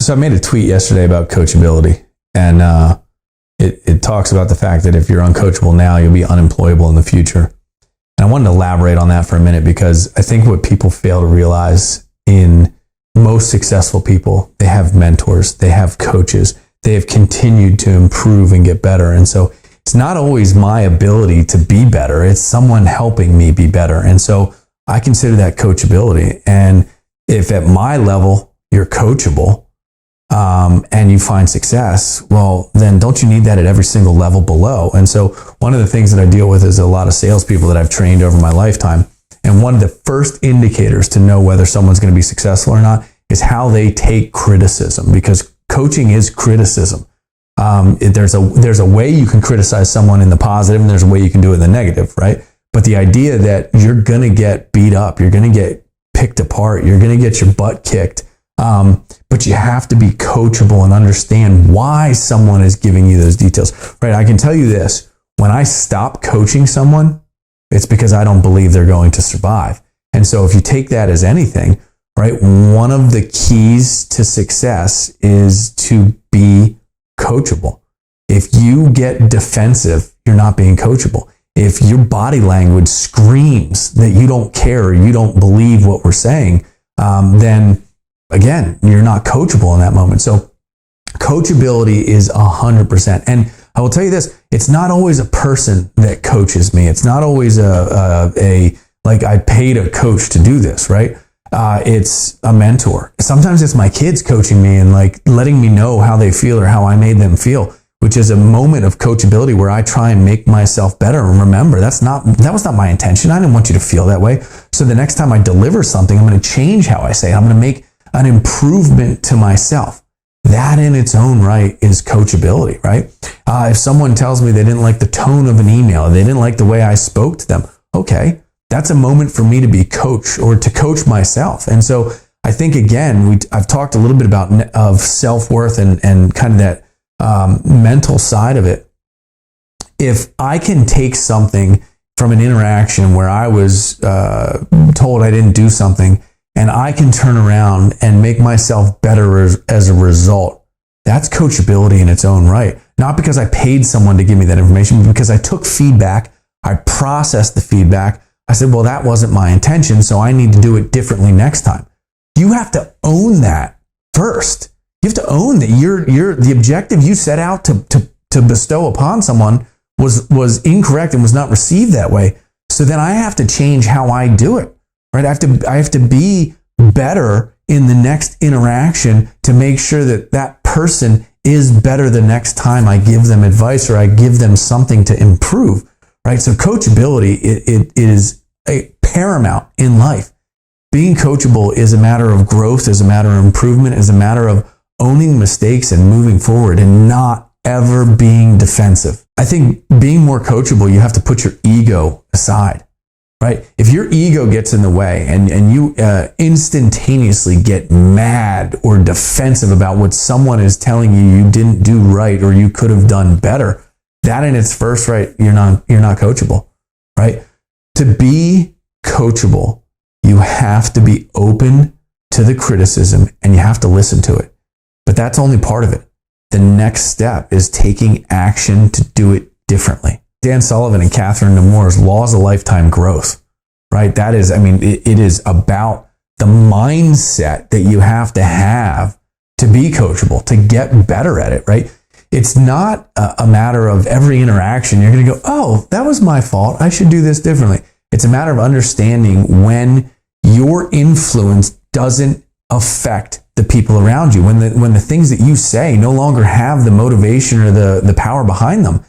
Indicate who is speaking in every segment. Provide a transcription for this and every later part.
Speaker 1: So I made a tweet yesterday about coachability, and it talks about the fact that if you're uncoachable now, you'll be unemployable in the future. And I wanted to elaborate on that for a minute, because I think what people fail to realize in most successful people, they have mentors, they have coaches, they have continued to improve and get better. And so it's not always my ability to be better, it's someone helping me be better. And so I consider that coachability. And if at my level you're coachable, and you find success, well, then don't you need that at every single level below? And so one of the things that I deal with is a lot of salespeople that I've trained over my lifetime. And one of the first indicators to know whether someone's going to be successful or not is how they take criticism, because coaching is criticism. There's a way you can criticize someone in the positive, and there's a way you can do it in the negative, right? But the idea that you're going to get beat up, you're going to get picked apart, you're going to get your butt kicked, but you have to be coachable and understand why someone is giving you those details, right? I can tell you this: when I stop coaching someone, it's because I don't believe they're going to survive. And so if you take that as anything, right, one of the keys to success is to be coachable. If you get defensive, you're not being coachable. If your body language screams that you don't care or you don't believe what we're saying, then again, you're not coachable in that moment. So coachability is 100%. And I will tell you this, it's not always a person that coaches me. It's not always like I paid a coach to do this, right? It's a mentor. Sometimes it's my kids coaching me and like letting me know how they feel or how I made them feel, which is a moment of coachability where I try and make myself better. And remember, that was not my intention. I didn't want you to feel that way. So the next time I deliver something, I'm going to change how I say it. I'm going to make an improvement to myself. That in its own right is coachability, right? If someone tells me they didn't like the tone of an email, they didn't like the way I spoke to them, okay, that's a moment for me to be coach or to coach myself. And so I think, again, I've talked a little bit of self-worth and kind of that mental side of it. If I can take something from an interaction where I was told I didn't do something, and I can turn around and make myself better as a result, that's coachability in its own right. Not because I paid someone to give me that information, but because I took feedback, I processed the feedback. I said, well, that wasn't my intention, so I need to do it differently next time. You have to own that first. You have to own that the objective you set out to bestow upon someone was incorrect and was not received that way. So then I have to change how I do it. Right? I have to be better in the next interaction to make sure that person is better the next time I give them advice or I give them something to improve. Right? So coachability, it is a paramount in life. Being coachable is a matter of growth, is a matter of improvement, is a matter of owning mistakes and moving forward and not ever being defensive. I think being more coachable, you have to put your ego aside. Right? If your ego gets in the way and you instantaneously get mad or defensive about what someone is telling you didn't do right or you could have done better, that in its first right, you're not coachable, right? To be coachable, you have to be open to the criticism and you have to listen to it. But that's only part of it. The next step is taking action to do it differently. Dan Sullivan and Catherine Nemours' Laws of Lifetime Growth, right? That is, it is about the mindset that you have to be coachable, to get better at it, right? It's not a matter of every interaction you're going to go, oh, that was my fault, I should do this differently. It's a matter of understanding when your influence doesn't affect the people around you, when the things that you say no longer have the motivation or the power behind them.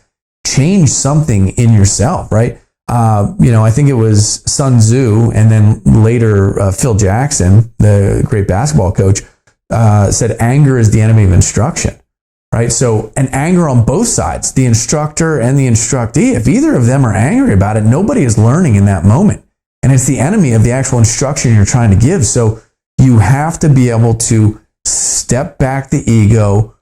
Speaker 1: Change something in yourself, right? I think it was Sun Tzu and then later Phil Jackson, the great basketball coach, said anger is the enemy of instruction, right? So, and anger on both sides, the instructor and the instructee, if either of them are angry about it, nobody is learning in that moment. And it's the enemy of the actual instruction you're trying to give. So you have to be able to step back the ego,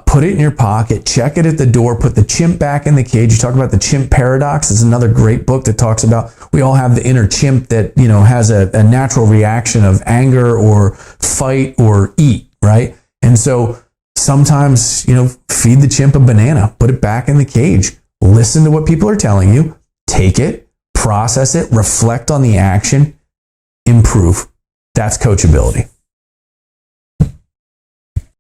Speaker 1: put it in your pocket, check it at the door, put the chimp back in the cage. You talk about the chimp paradox. It's another great book that talks about we all have the inner chimp that, has a natural reaction of anger or fight or eat, right? And so sometimes, feed the chimp a banana, put it back in the cage, listen to what people are telling you, take it, process it, reflect on the action, improve. That's coachability.